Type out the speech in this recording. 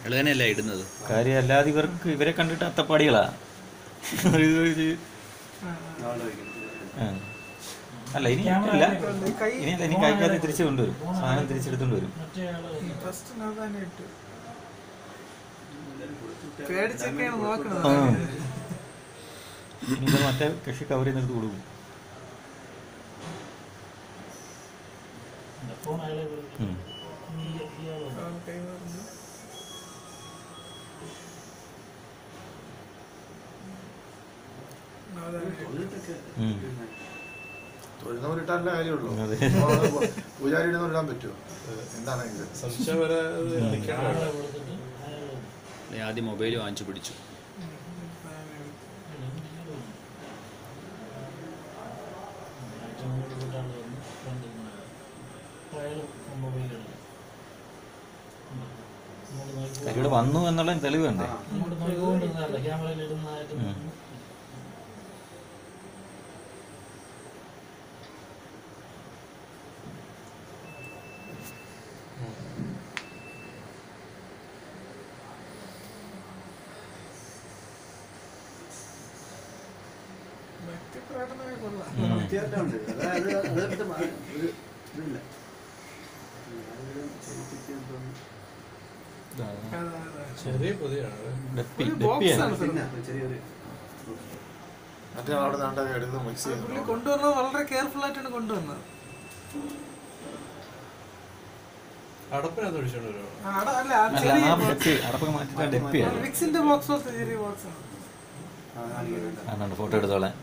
ഇളകനല്ല ഇടുന്നത് കാര്യം അല്ലാതെ ഇവരെ കണ്ടിട്ട് അത്തപ്പാടികളാ. അല്ല ഇനി ഇല്ല, ഇനിയല്ല, ഇനി കഴിക്കാതെ തിരിച്ചു കൊണ്ടുവരും, സാധനം തിരിച്ചെടുത്തോണ്ട് വരും. മറ്റേ കൃഷി കവർ ചെയ്തെടുത്ത് കൊടുക്കും. തൊഴുന്നവരിട്ടാലേ കാര്യമുള്ളൂ. പൂജാരി ഇടാൻ പറ്റുമോ? എന്താണെങ്കിലും ആദ്യം മൊബൈൽ വാങ്ങിച്ചു പിടിച്ചു. ഇവിടെ വന്നു എന്നുള്ള തെളിവ് വേണ്ടേ? കൊണ്ടുവന്നത് വളരെ കെയർഫുൾ ആയിട്ടാണ് കൊണ്ടുവന്നത്. ഫോട്ടോ എടുത്തോളാം.